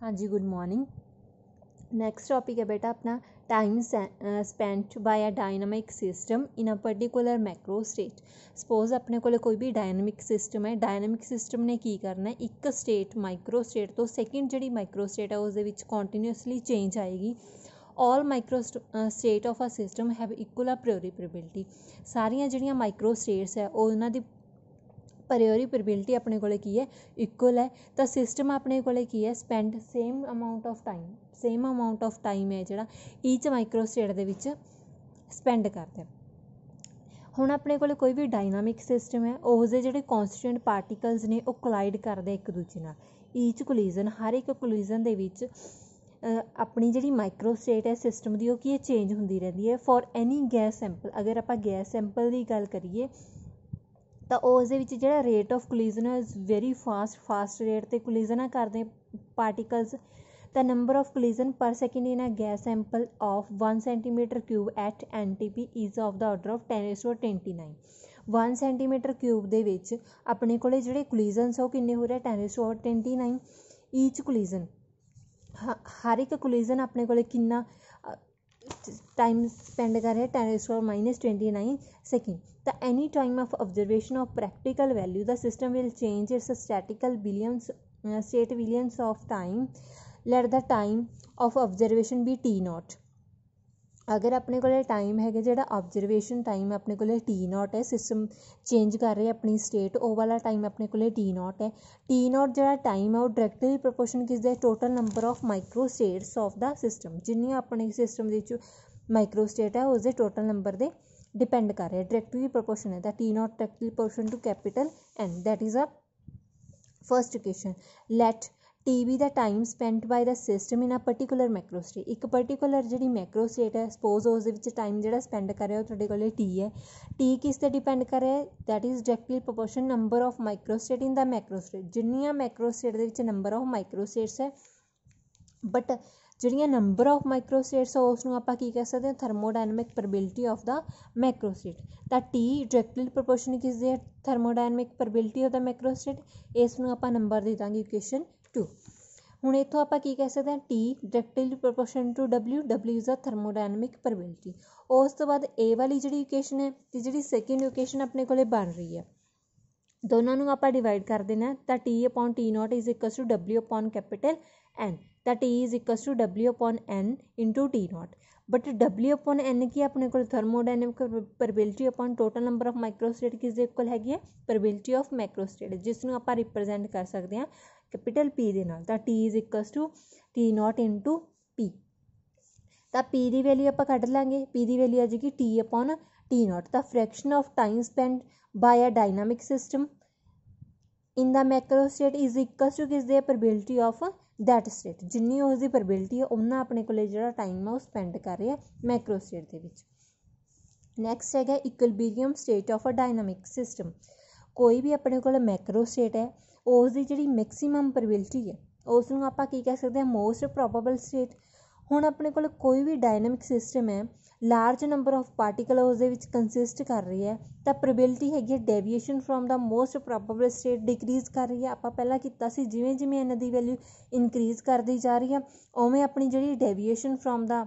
हाँ जी, good morning. Next topic है बेटा अपना time spent by a dynamic system in a particular macro state. Suppose अपने को कोई भी डायनामिक सिस्टम है, डायनामिक सिस्टम ने की करना है, एक स्टेट माइक्रो स्टेट तो सैकेंड जी माइक्रो स्टेट है उस कॉन्टीन्यूअसली चेंज आएगी। All micro state of a system have equal a priori probability. सारियां जिहड़ियां माइक्रो स्टेट्स है उन्हां दी प्रायोरी प्रोबेबिलिटी अपने कोले की है इक्वल है। तो सिस्टम अपने कोले की है spend same amount of time है जिहड़ा ईच माइक्रो स्टेट दे विच स्पेंड करदा है। हुण अपने कोले कोई भी डायनामिक सिस्टम है उस दे जिहड़े कॉन्स्टिट्यूएंट पार्टिकल्स ने वो कोलाइड करदे एक दूजे नाल। ईच कोलिजन हर एक कोलिजन दे विच अपनी जिहड़ी माइक्रो स्टेट है सिस्टम दी वो की चेंज हुंदी रहिंदी है। फॉर एनी गैस सैंपल, अगर आपां गैस सैंपल की गल करिए तो उस जिहड़ा रेट ऑफ कोलिजन है वेरी फास्ट रेट ते कोलिजन करते particles. The number of collision per second in a gas sample of 1 centimetre cube at NTP is of the order of 10⁻29। 1 centimetre cube दे विच अपने कोले जिहड़े कोलिजनस वो किन्ने हो रहे 10⁻29। ईच कोलिजन हर एक कोलिजन अपने कोले किन्ना टाइम स्पेंड कर रहे हैं 10⁻29 second. The any time of observation of practical value, the system will change its state billions of time. Let the time of observation be T0. अगर अपने को टाइम है जो ऑब्जरवेशन टाइम अपने को T0 है, सिस्टम चेंज कर रहे अपनी स्टेट वो वाला टाइम अपने को T0 है। T0 जो टाइम है वो डायरैक्टली प्रोपोर्शन किसदे total number of micro states of the system. जिन्नियां अपने सिस्टम के माइक्रो स्टेट है उसके टोटल नंबर दे डिपेंड कर रहे हैं। डायरेक्टली प्रोपोर्शन है the T0 directly proportion to capital N। That is a first equation. Let T be the time spent by the system in a particular macro state। एक particular जी macro state है suppose उस time जो spend कर रहा है वो तुहाडे T है। T किस ते डिपेंड कर रहा है that is directly proportion number of micro state in the macro state. जिन्नियां मैक्रो स्टेट दे नंबर ऑफ माइक्रो स्टेट्स है बट जिहड़ियां नंबर ऑफ माइक्रो स्टेट्स है उसनूं आपां की कह सकते हैं thermodynamic probability of the macro state. तो T डायरेक्टली प्रोपोर्शन किस दे thermodynamic probability of the macro state. इसनूं आपां नंबर दे दांगे इक्वेशन 2। हुण इत्थों आपां की कह सकते हैं T directly proportion to W is a thermodynamic probability. उस तो बाद ए वाली जिहड़ी इक्वेशन है ते जिहड़ी सैकेंड इक्वेशन अपने कोले बन रही है दोनों नूं आपां डिवाइड कर देना तो T/T0 is equal to W/N। तो T is equal to W/N into T0। But W/N की अपने को thermodynamic probability upon total number of micro state किस इक्वल हैगी है प्रोबेबिलिटी ऑफ मैक्रो स्टेट, जिसनूं आपां रिप्रजेंट कर सकते हैं कैपिटल P दे नाल। तो T is equal to T0 into P। तो P की वैल्यू आप कढ़ लेंगे। P की वैल्यू आ जाएगी T/T0। तो fraction of time spend by a dynamic system in the macro state is equal to किस दे प्रोबेबिलिटी ऑफ दैट स्टेट। जिन्नी उसकी प्रोबेबिलिटी है उन्ना अपने को जो टाइम है वो स्पेंड कर रहे हैं मैक्रो स्टेट के विच। नैक्सट है equilibrium state of a dynamic system. कोई भी अपने को मैक्रो स्टेट है उसकी जी मैक्सीमम प्रोबेबिलिटी है उसनूं आपां की कह सकते हैं मोस्ट प्रोबेबल स्टेट। हुण अपने को कोई भी डायनामिक सिस्टम है लार्ज नंबर ऑफ पार्टिकल उस कंसिस्ट कर रही है तो प्रोबेबिलिटी हैगी deviation from the most probable state decrease कर रही है। आप पहला किया सी जिवें जिवें इन्हां दी वैल्यू इनक्रीज करती जा रही है उवें अपनी जी deviation from the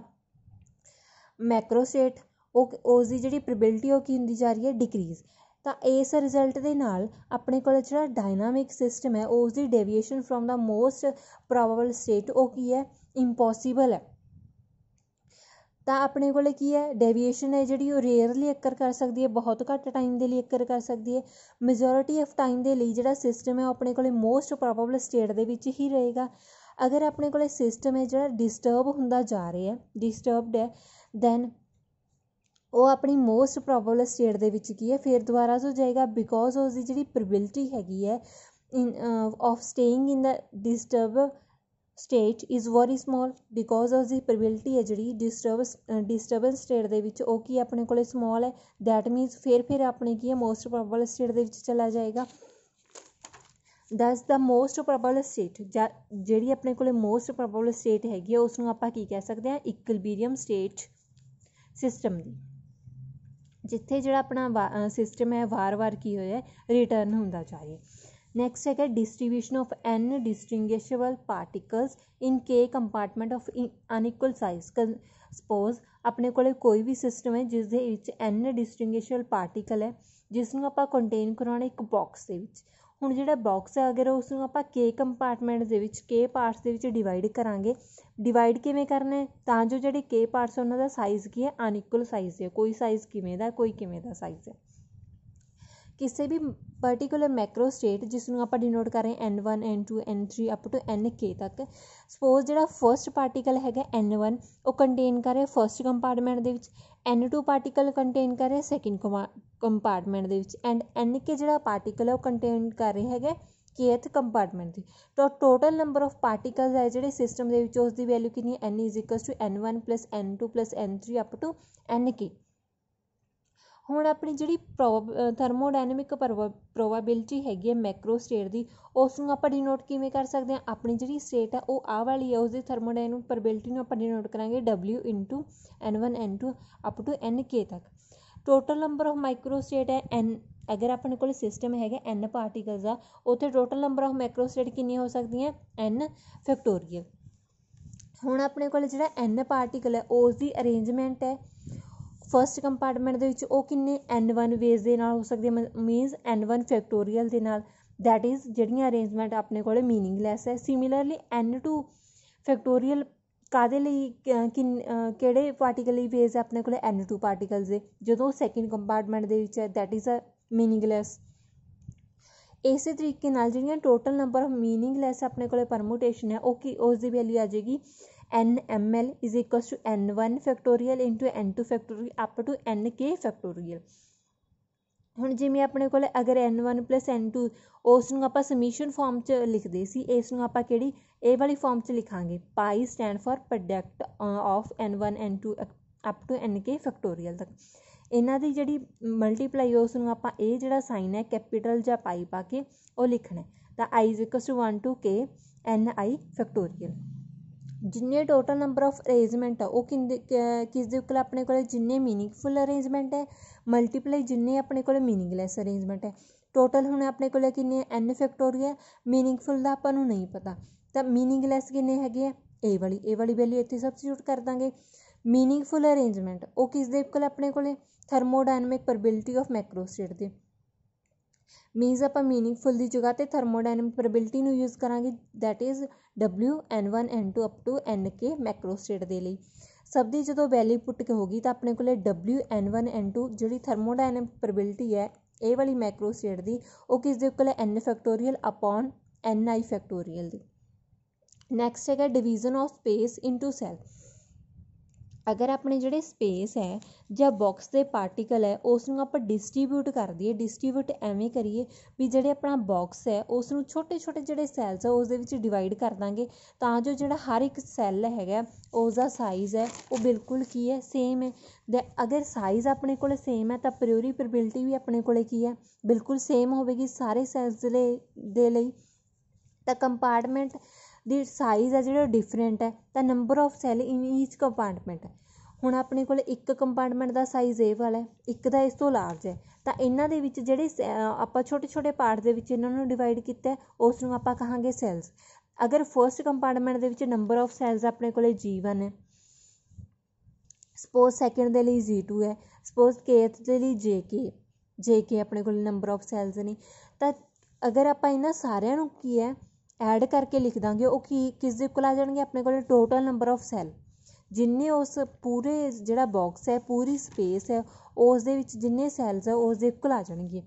macro state उसकी जी प्रोबेबिलिटी वो की होंदी जा रही है डिक्रीज। तो इस रिजल्ट के नाल अपने को जो डायनामिक सिस्टम है उसकी deviation from the most probable state वो की है इंपॉसिबल है। तो अपने को की है डेविएशन है जी रेयरली अकर कर सकती है, बहुत घट टाइम के लिए अकर कर सकती है। मेजोरिटी ऑफ टाइम के लिए जो सिस्टम है अपने को मोस्ट प्रोबेबल स्टेट के ही रहेगा। अगर अपने को सिस्टम है जो डिस्टर्ब होंदा जा रहा है डिस्टर्बड है दैन वो अपनी मोस्ट प्रोबेबल स्टेट के विच की है फिर दोबारा हो जाएगा बिकॉज उसकी जी प्रोबेबिलिटी हैगी है of staying in the disturb state is very small because उसकी प्रोबेबिलिटी है जी डिस्टर्बेंस स्टेट के विच वो की अपने को स्मॉल है। दैट मीनस फिर अपने की है मोस्ट प्रोबेबल स्टेट के विच चला जाएगा। दस द मोस्ट प्रोबेबल स्टेट जी अपने को मोस्ट प्रोबेबल स्टेट हैगी उसनूं आपां की कह सकते हैं इक्विलिब्रियम स्टेट सिस्टम की, जिथे जो अपना सिस्टम है वार वार की होया रिटर्न होंदा जा रहा है। ਨੈਕਸਟ ਹੈਗਾ distribution of n distinguishable particles in k compartment of unequal size. Suppose ਆਪਣੇ ਕੋਲ ਕੋਈ ਵੀ ਸਿਸਟਮ ਹੈ ਜਿਸ ਦੇ ਵਿੱਚ n ਡਿਸਟਿੰਗੁਇਸ਼ੇਬਲ ਪਾਰਟੀਕਲ ਹੈ, ਜਿਸ ਨੂੰ ਆਪਾਂ ਕੰਟੇਨ ਕਰਾਉਣਾ ਇੱਕ ਬਾਕਸ ਦੇ ਵਿੱਚ। ਹੁਣ ਜਿਹੜਾ ਬਾਕਸ ਹੈ ਅਗਰ ਉਸ ਨੂੰ ਆਪਾਂ k ਕੰਪਾਰਟਮੈਂਟ ਦੇ ਵਿੱਚ k ਪਾਰਟਸ ਦੇ ਵਿੱਚ ਡਿਵਾਈਡ ਕਰਾਂਗੇ, ਡਿਵਾਈਡ ਕਿਵੇਂ ਕਰਨਾ ਹੈ ਤਾਂ ਜੋ ਜਿਹੜੇ k ਪਾਰਟਸ ਉਹਨਾਂ ਦਾ ਸਾਈਜ਼ ਕੀ ਹੈ, ਅਨਇਕੁਅਲ ਸਾਈਜ਼ ਹੈ। ਕੋਈ ਸਾਈਜ਼ ਕਿਵੇਂ ਦਾ, ਕੋਈ ਕਿਵੇਂ ਦਾ ਸਾਈਜ਼ ਹੈ। ਕਿਸੇ ਵੀ ਪਰਟੀਕੂਲਰ ਮੈਕਰੋ ਸਟੇਟ ਜਿਸ ਨੂੰ ਆਪਾਂ ਡਿਨੋਟ ਕਰ ਰਹੇ n1 n2 n3 up to nk ਤੱਕ। ਸਪੋਜ਼ ਜਿਹੜਾ ਫਸਟ ਪਾਰਟੀਕਲ ਹੈਗਾ n1 ਉਹ ਕੰਟੇਨ ਕਰ ਰਿਹਾ ਫਸਟ ਕੰਪਾਰਟਮੈਂਟ ਦੇ ਵਿੱਚ, n2 ਪਾਰਟੀਕਲ ਕੰਟੇਨ ਕਰ ਰਿਹਾ ਸੈਕਿੰਡ ਕੰਪਾਰਟਮੈਂਟ ਦੇ ਵਿੱਚ, ਐਂਡ nk ਜਿਹੜਾ ਪਾਰਟੀਕਲ ਹੈ ਉਹ ਕੰਟੇਨ ਕਰ ਰਿਹਾ ਹੈਗਾ kth ਕੰਪਾਰਟਮੈਂਟ ਦੀ। ਤਾਂ ਟੋਟਲ ਨੰਬਰ ਆਫ ਪਾਰਟੀਕਲਸ ਹੈ ਜਿਹੜੇ ਸਿਸਟਮ ਦੇ ਵਿੱਚ ਉਸ ਦੀ ਵੈਲਿਊ ਕਿੰਨੀ ਹੈ, n is equals to n1 plus n2 plus n3 up to nk। ਹੁਣ ਆਪਣੀ ਜਿਹੜੀ ਥਰਮੋਡਾਇਨਮਿਕ ਪ੍ਰੋਬਾਬਿਲਿਟੀ ਹੈਗੀ ਹੈ ਮੈਕਰੋ ਸਟੇਟ ਦੀ, ਉਸ ਨੂੰ ਆਪਾਂ ਡਿਨੋਟ ਕਿਵੇਂ ਕਰ ਸਕਦੇ ਹਾਂ। ਆਪਣੀ ਜਿਹੜੀ ਸਟੇਟ ਹੈ ਉਹ ਆਹ ਵਾਲੀ ਹੈ, ਉਸਦੀ ਥਰਮੋਡਾਇਨਮਿਕ ਪ੍ਰੋਬੇਬਿਲਿਟੀ ਨੂੰ ਆਪਾਂ ਡਿਨੋਟ ਕਰਾਂਗੇ w into n1 n2 up to nk ਤੱਕ। Total number of micro state ਹੈ n। ਅਗਰ ਆਪਣੇ ਕੋਲ ਸਿਸਟਮ ਹੈਗਾ n ਪਾਰਟੀਕਲਸ ਦਾ, ਉੱਥੇ total number of macro state ਕਿੰਨੀਆਂ ਹੋ ਸਕਦੀਆਂ n ਫੈਕਟੋਰੀਅਲ। ਹੁਣ ਆਪਣੇ ਕੋਲ ਜਿਹੜਾ n ਪਾਰਟੀਕਲ ਹੈ ਉਸ ਦੀ ਅਰੇਂਜਮੈਂਟ ਹੈ ਫਸਟ ਕੰਪਾਰਟਮੈਂਟ ਦੇ ਵਿੱਚ, ਉਹ ਕਿੰਨੇ n1 ਵੇਜ਼ ਦੇ ਨਾਲ ਹੋ ਸਕਦੀ ਹੈ, ਮੀਨਸ n1 ਫੈਕਟੋਰੀਅਲ ਦੇ ਨਾਲ। ਦੈਟ ਇਜ਼ ਜਿਹੜੀਆਂ ਅਰੇਂਜਮੈਂਟ ਆਪਣੇ ਕੋਲ ਮੀਨਿੰਗਲੈਸ ਹੈ। ਸਿਮਿਲਰਲੀ n2 ਫੈਕਟੋਰੀਅਲ ਕਾਹਦੇ ਲਈ ਕਿਹੜੇ ਪਾਰਟੀਕਲ ਲਈ ਵੇਜ਼ ਆਪਣੇ ਕੋਲ n2 ਪਾਰਟੀਕਲਸ ਦੇ, ਜਦੋਂ ਸੈਕਿੰਡ ਕੰਪਾਰਟਮੈਂਟ ਦੇ ਵਿੱਚ ਹੈ, ਦੈਟ ਇਜ਼ ਅ ਮੀਨਿੰਗਲੈਸ। ਇਸੇ ਤਰੀਕੇ ਨਾਲ ਜਿਹੜੀਆਂ ਟੋਟਲ ਨੰਬਰ ਆਫ ਮੀਨਿੰਗਲੈਸ ਆਪਣੇ ਕੋਲ ਪਰਮੂਟੇਸ਼ਨ ਹੈ ਉਹ ਕੀ, ਉਸ ਦੀ ਵੈਲਿਊ ਆ ਜਾਏਗੀ nml is equals to n1 factorial into n2 factorial up to nk factorial. ਹੁਣ ਜਿਵੇਂ ਆਪਣੇ ਕੋਲ ਅਗਰ n1 ਪਲੱਸ n2 ਉਸ ਨੂੰ ਆਪਾਂ ਸਮੀਸ਼ਨ ਫਾਰਮ 'ਚ ਲਿਖਦੇ ਸੀ, ਇਸ ਨੂੰ ਆਪਾਂ ਕਿਹੜੀ ਇਹ ਵਾਲੀ ਫਾਰਮ 'ਚ ਲਿਖਾਂਗੇ, pi stand for product of n1 n2 up to nk factorial ਤੱਕ। ਇਹਨਾਂ ਦੀ ਜਿਹੜੀ ਮਲਟੀਪਲਾਈ ਉਸ ਨੂੰ ਆਪਾਂ ਇਹ ਜਿਹੜਾ ਸਾਈਨ ਹੈ ਕੈਪੀਟਲ ਜਾਂ ਪਾਈ ਪਾ ਕੇ ਉਹ ਲਿਖਣਾ। ਤਾਂ i is equals to 1 to k ni factorial. ਜਿੰਨੇ ਟੋਟਲ ਨੰਬਰ ਆਫ ਅਰੇਂਜਮੈਂਟ ਆ ਉਹ ਕਿਸ ਦੇ ਉੱਤੇ ਆਪਣੇ ਕੋਲ ਜਿੰਨੇ ਮੀਨਿੰਗਫੁਲ ਅਰੇਂਜਮੈਂਟ ਹੈ ਮਲਟੀਪਲਾਈ ਜਿੰਨੇ ਆਪਣੇ ਕੋਲ ਮੀਨਿੰਗਲੈਸ ਅਰੇਂਜਮੈਂਟ ਹੈ। ਟੋਟਲ ਹੁਣ ਆਪਣੇ ਕੋਲ ਕਿੰਨੇ n ਫੈਕਟੋਰੀਅਲ। ਮੀਨਿੰਗਫੁਲ ਦਾ ਆਪਾਂ ਨੂੰ ਨਹੀਂ ਪਤਾ, ਤਾਂ ਮੀਨਿੰਗਲੈਸ ਕਿੰਨੇ ਹੈਗੇ ਆ, ਇਹ ਵਾਲੀ ਵੈਲਿਊ ਇੱਥੇ ਸਬਸਟੀਟਿਊਟ ਕਰ ਦਾਂਗੇ। ਮੀਨਿੰਗਫੁਲ ਅਰੇਂਜਮੈਂਟ ਉਹ ਕਿਸ ਦੇ ਕੋਲ ਆਪਣੇ ਕੋਲ thermodynamic probability of macro state ਦੇ, ਮੀਨਸ ਆਪਾਂ ਮੀਨਿੰਗਫੁਲ ਦੀ ਜਗ੍ਹਾ 'ਤੇ ਥਰਮੋਡਾਇਨਮਿਕ ਪ੍ਰੋਬੇਬਿਲਿਟੀ ਨੂੰ ਯੂਜ਼ ਕਰਾਂਗੇ, that is w n1 n2 up to nk macro state ਦੇ ਲਈ। ਸਭ ਦੀ ਜਦੋਂ ਵੈਲਿਊ ਪੁੱਟ ਕੇ ਹੋਗੀ ਤਾਂ ਆਪਣੇ ਕੋਲ w n1 n2 ਜਿਹੜੀ ਥਰਮੋਡਾਇਨਮਿਕ ਪ੍ਰੋਬੇਬਿਲਿਟੀ ਹੈ ਇਹ ਵਾਲੀ ਮੈਕਰੋ ਸਟੇਟ ਦੀ, ਉਹ ਕਿਸ ਦੇ ਕੋਲ n factorial upon ni factorial ਦੀ। ਨੈਕਸਟ ਹੈਗਾ division of space into cell. ਅਗਰ ਆਪਣੇ ਜਿਹੜੇ ਸਪੇਸ ਹੈ ਜਾਂ ਬਾਕਸ ਦੇ ਪਾਰਟੀਕਲ ਹੈ ਉਸ ਨੂੰ ਆਪਾਂ ਡਿਸਟਰੀਬਿਊਟ ਕਰ ਦਈਏ, ਡਿਸਟਰੀਬਿਊਟ ਐਵੇਂ ਕਰੀਏ ਵੀ ਜਿਹੜੇ ਆਪਣਾ ਬਾਕਸ ਹੈ ਉਸ ਨੂੰ ਛੋਟੇ ਛੋਟੇ ਜਿਹੜੇ ਸੈੱਲਸ ਆ ਉਸ ਦੇ ਵਿੱਚ ਡਿਵਾਈਡ ਕਰ ਦਾਂਗੇ, ਤਾਂ ਜੋ ਜਿਹੜਾ ਹਰ ਇੱਕ ਸੈੱਲ ਹੈਗਾ ਉਸ ਦਾ ਸਾਈਜ਼ ਹੈ ਉਹ ਬਿਲਕੁਲ ਕੀ ਹੈ, ਸੇਮ ਹੈ। ਅਗਰ ਸਾਈਜ਼ ਆਪਣੇ ਕੋਲ ਸੇਮ ਹੈ ਤਾਂ ਪ੍ਰਿਓਰੀ ਪ੍ਰੋਬੇਬਿਲਿਟੀ ਵੀ ਆਪਣੇ ਕੋਲ ਕੀ ਹੈ, ਬਿਲਕੁਲ ਸੇਮ ਹੋਵੇਗੀ ਸਾਰੇ ਸੈੱਲਸ ਦੇ ਲਈ। ਤਾਂ ਕੰਪਾਰਟਮੈਂਟ ਦੀ ਸਾਈਜ਼ ਹੈ ਜਿਹੜਾ ਡਿਫਰੈਂਟ ਹੈ, ਤਾਂ number of cell in each compartment. ਹੁਣ ਆਪਣੇ ਕੋਲ ਇੱਕ ਕੰਪਾਰਟਮੈਂਟ ਦਾ ਸਾਈਜ਼ ਇਹ ਵਾਲਾ ਹੈ, ਇੱਕ ਦਾ ਇਸ ਤੋਂ ਲਾਰਜ ਹੈ, ਤਾਂ ਇਹਨਾਂ ਦੇ ਵਿੱਚ ਜਿਹੜੇ ਆਪਾਂ ਛੋਟੇ ਛੋਟੇ ਪਾਰਟ ਦੇ ਵਿੱਚ ਇਹਨਾਂ ਨੂੰ ਡਿਵਾਈਡ ਕੀਤਾ ਉਸ ਨੂੰ ਆਪਾਂ ਕਹਾਂਗੇ ਸੈੱਲਸ। ਅਗਰ ਫਸਟ ਕੰਪਾਰਟਮੈਂਟ ਦੇ ਵਿੱਚ ਨੰਬਰ ਆਫ ਸੈੱਲਸ ਆਪਣੇ ਕੋਲ G1 ਹੈ, ਸਪੋਜ਼ ਸੈਕਿੰਡ ਦੇ ਲਈ G2 ਹੈ, ਸਪੋਜ਼ kth ਦੇ ਲਈ JK ਆਪਣੇ ਕੋਲ ਨੰਬਰ ਆਫ ਸੈੱਲਸ ਨੇ, ਤਾਂ ਅਗਰ ਆਪਾਂ ਇਹਨਾਂ ਸਾਰਿਆਂ ਨੂੰ ਕੀ ਹੈ ਐਡ ਕਰਕੇ ਲਿਖ ਦਾਂਗੇ, ਉਹ ਕਿਸ ਦੇ ਕੋਲ ਆ ਜਾਣਗੇ, ਆਪਣੇ ਕੋਲ ਟੋਟਲ ਨੰਬਰ ਆਫ ਸੈੱਲ ਜਿੰਨੇ ਉਸ ਪੂਰੇ ਜਿਹੜਾ ਬਾਕਸ ਹੈ ਪੂਰੀ ਸਪੇਸ ਹੈ ਉਸ ਦੇ ਵਿੱਚ ਜਿੰਨੇ ਸੈੱਲਸ ਹੈ ਉਸ ਦੇ ਇਕੁਅਲ ਆ ਜਾਣਗੇ।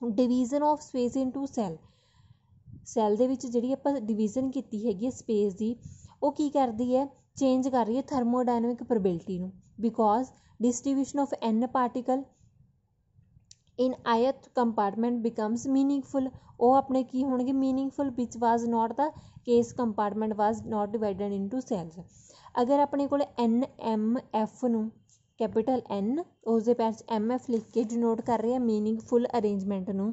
Division of space into cell ਦੇ ਵਿੱਚ ਜਿਹੜੀ ਆਪਾਂ ਡਿਵੀਜ਼ਨ ਕੀਤੀ ਹੈਗੀ ਸਪੇਸ ਦੀ, ਉਹ ਕੀ ਕਰਦੀ ਹੈ, ਚੇਂਜ ਕਰ ਰਹੀ ਹੈ ਥਰਮੋਡਾਇਨਮਿਕ ਪ੍ਰੋਬੇਬਿਲਿਟੀ ਨੂੰ, because distribution of n particle in ith compartment becomes meaningful. ਉਹ ਆਪਣੇ ਕੀ ਹੋਣਗੇ, ਮੀਨਿੰਗਫੁਲ, ਵਿਚ ਵਾਜ਼ ਨੋਟ ਦਾ ਕੇਸ ਕੰਪਾਰਟਮੈਂਟ ਵਾਜ਼ ਨੋਟ ਡਿਵਾਈਡਡ ਇਨਟੂ ਸੈੱਲਸ। ਅਗਰ ਆਪਣੇ ਕੋਲ NMF ਨੂੰ ਕੈਪੀਟਲ N ਉਸ ਦੇ ਪੈਰ 'ਚ MF ਲਿਖ ਕੇ ਡਿਨੋਟ ਕਰ ਰਹੇ ਆ ਮੀਨਿੰਗਫੁਲ ਅਰੇਂਜਮੈਂਟ ਨੂੰ,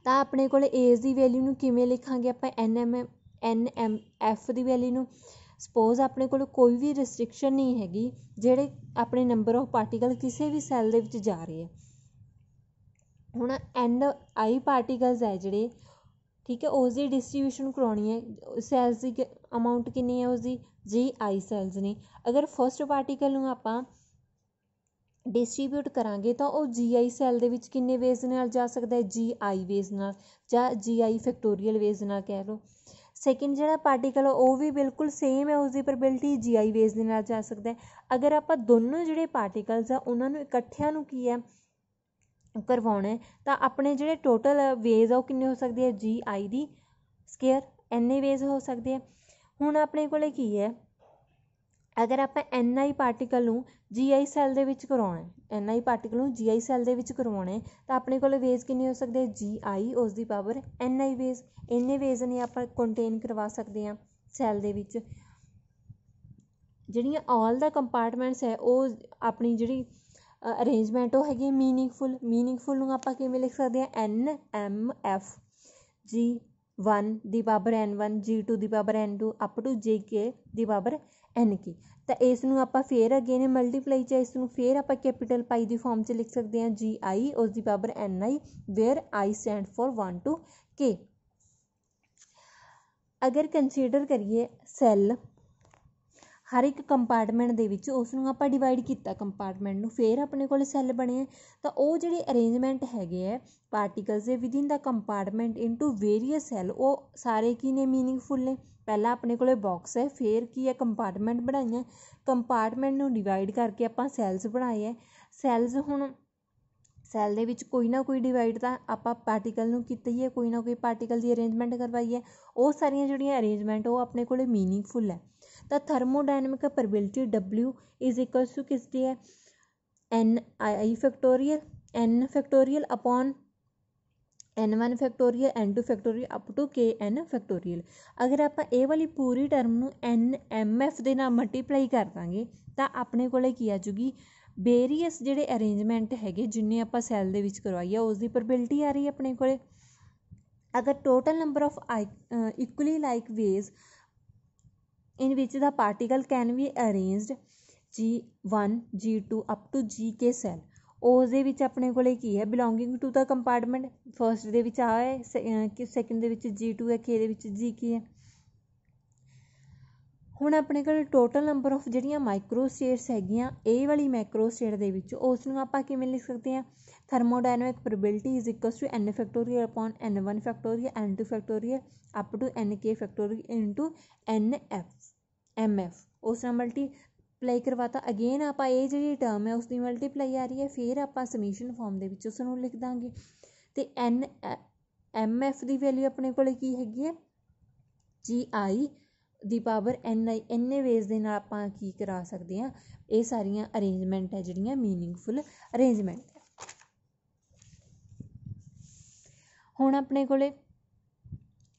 ਤਾਂ ਆਪਣੇ ਕੋਲ ਏਜ ਦੀ ਵੈਲਿਊ ਨੂੰ ਕਿਵੇਂ ਲਿਖਾਂਗੇ ਆਪਾਂ, NMF ਦੀ ਵੈਲਿਊ ਨੂੰ। ਸਪੋਜ਼ ਆਪਣੇ ਕੋਲ ਕੋਈ ਵੀ ਰਿਸਟ੍ਰਿਕਸ਼ਨ ਨਹੀਂ ਹੈਗੀ, ਜਿਹੜੇ ਆਪਣੇ ਨੰਬਰ ਆਫ ਪਾਰਟੀਕਲ ਕਿਸੇ ਵੀ ਸੈੱਲ ਦੇ ਵਿੱਚ ਜਾ ਰਹੇ ਆ। ਹੁਣ NI ਪਾਰਟੀਕਲਸ ਹੈ ਜਿਹੜੇ, ठीक है, उसकी डिस्ट्रीब्यूशन करवानी है, सैल्स की अमाउंट कितनी है उसकी GI सैल्स ने। अगर फस्ट पार्टिकल नूं आपां डिस्ट्रीब्यूट करांगे तो वह GI सैल दे विच किन्ने वेज नाल जा सकता है, GI वेज नाल जां GI फैक्टोरीयल वेज नाल कह लो। सैकेंड जिहड़ा पार्टिकल वो भी बिल्कुल सेम है, उसकी प्रोबेबिलिटी GI वेज दे नाल जा सकता है। अगर आपां दोनों जिहड़े पार्टिकल्स आ उन्हां नूं इकट्ठिਆਂ ਨੂੰ की है करवाना है तो अपने जिहड़े टोटल वेज आ किन्ने हो सकते हैं, GI दी स्केयर NA वेज हो सकते हैं। हुण अपने कोले की है, अगर आप NI पार्टिकल नूं GI सैल दे विच करवाउणा है, NI पार्टिकल नूं GI सैल दे विच करवाउणा है तो अपने कोले वेज किन्ने हो सकते हैं, GI उस दी पावर NI वेज, इन्ने वेज ने आप कंटेन करवा सकते हैं सैल दे विच। जिहड़ियां ऑल द कंपार्टमेंट्स है वो अपनी जिहड़ी अरेंजमेंट वो हैगी मीनिंगफुल नूं आपां किवें लिख सकते हैं, NMF G1 दी पावर N1 G2 दी power N2 up to JK दी पावर NK। तो इस नूं आपां फिर अगेन मल्टीप्लाई च इस नूं फिर आपां कैपिटल पाई दी फॉर्म च लिख सकते हैं, GI उस दी power NI where I stand for 1 to K। अगर कंसीडर करिए सैल हर एक कंपार्टमेंट दे विच उसनूं आपां डिवाइड कीता कंपार्टमेंट नूं, फिर अपने कोल सैल बने तो वो जिहड़े अरेंजमेंट हैगे है पार्टिकल्स दे within the compartment into various cell, वो सारे की ने मीनिंगफुल ने। पहला अपने कोल बॉक्स है, फिर की है कंपार्टमेंट बनाई, कंपार्टमेंट नूं डिवाइड करके आपां सैल्स बनाए है। सैल्स हुण सैल दे विच कोई ना कोई डिवाइड तो आपां पार्टिकल नूं कीता ही है, कोई ना कोई पार्टिकल की अरेंजमेंट करवाई है, वो सारियां जिहड़ियां अरेंजमेंट वो अपने कोल मीनिंगफुल है। तो thermodynamic probability W is equals to किसकी है, NI factorial N factorial upon N1 factorial N2 factorial up to KN factorial. अगर आप ये वाली पूरी टर्म नूं NMF दे नाल मल्टीप्लाई कर देंगे तो अपने कोले की आ जूगी वेरीअस जिहड़े अरेंजमेंट हैगे जिन्ने आपां सैल दे विच करवाई है उसकी प्रोबेबिलिटी आ रही है अपने कोले। अगर total number of equally like ways in which the particle can be arranged G1 G2 up to GK cell, ਉਸ ਦੇ ਵਿੱਚ ਆਪਣੇ ਕੋਲੇ ਕੀ ਹੈ, ਬਿਲੋਂਗਿੰਗ ਟੂ ਦਾ ਕੰਪਾਰਟਮੈਂਟ। ਫਸਟ ਦੇ ਵਿੱਚ ਆ ਹੈ ਕਿ ਸੈਕਿੰਡ ਦੇ ਵਿੱਚ G2 ਹੈ, K ਦੇ ਵਿੱਚ GK ਹੈ। ਹੁਣ ਆਪਣੇ ਕੋਲ ਟੋਟਲ ਨੰਬਰ ਆਫ ਜਿਹੜੀਆਂ ਮਾਈਕਰੋ ਸਟੇਟਸ ਹੈਗੀਆਂ ਇਹ ਵਾਲੀ ਮਾਈਕਰੋ ਸਟੇਟ ਦੇ ਵਿੱਚ ਉਸ ਨੂੰ ਆਪਾਂ ਕਿਵੇਂ ਲਿਖ ਸਕਦੇ ਹਾਂ, thermodynamic probability is equals to N factorial upon N1 factorial N2 factorial up to NK factorial into NMF। उस नाल मल्टीप्लाई करवाता, अगेन आप ये जी टर्म है उसकी मल्टीप्लाई आ रही है, फिर आप समीशन फॉर्म के उसनूं लिख देंगे तो NMF की वैल्यू अपने को हैगी है GI दी पावर NI। इन्ने वेज के नाल आपां की करा सकते हैं, ये सारियां अरेंजमेंट है जिहड़ियां मीनिंगफुल अरेंजमेंट है। हुण अपने कोले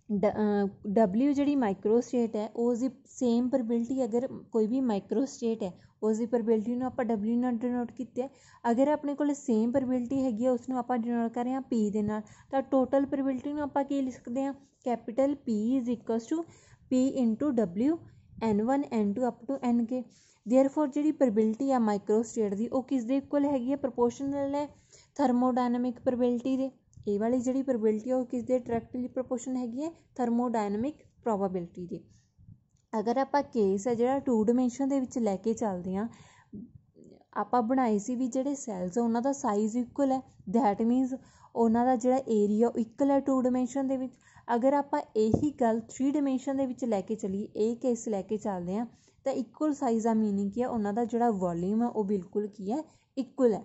W जी माइक्रो स्टेट है उसकी सेम प्रोबेबिलिटी, अगर कोई भी माइक्रो स्टेट है उसकी प्रोबेबिलिटी नूं आपां W नाल डिनोट कीता है। अगर अपने कोल सेम प्रोबेबिलिटी हैगी है उसनूं आपां डिनोट कर रहे हैं P दे नाल, तो टोटल प्रोबेबिलिटी नूं आपां की लिख सकते हैं, capital P is equals to P into W N1 N2 up to NK। Therefore जी प्रोबेबिलिटी है माइक्रो स्टेट की वो किस दे इक्वल हैगी है, प्रोपोर्शनल है थर्मोडायनामिक प्रोबेबिलिटी दे। ये वाली जी प्रोबेबिलिटी है वो किस दे डायरैक्टली प्रोपोर्शन हैगी है थर्मोडायनामिक प्रोबेबिलिटी दे। अगर आप केस है जो 2 डिमेंशन दे विच लैके चलते हैं, आप बनाए सी भी जिहड़े सैल्स उन्हां दा साइज इक्वल है, दैट मीनस उन्हां दा जिहड़ा एरिया इक्वल है 2 डिमेंशन दे विच। अगर आप यही गल 3 डिमेंशन दे विच लैके चलीए, ये केस लैके चलते हैं तो इक्वल साइज का मीनिंग की है, उन्हां दा जिहड़ा वॉल्यूम है वो बिल्कुल की है इक्वल है।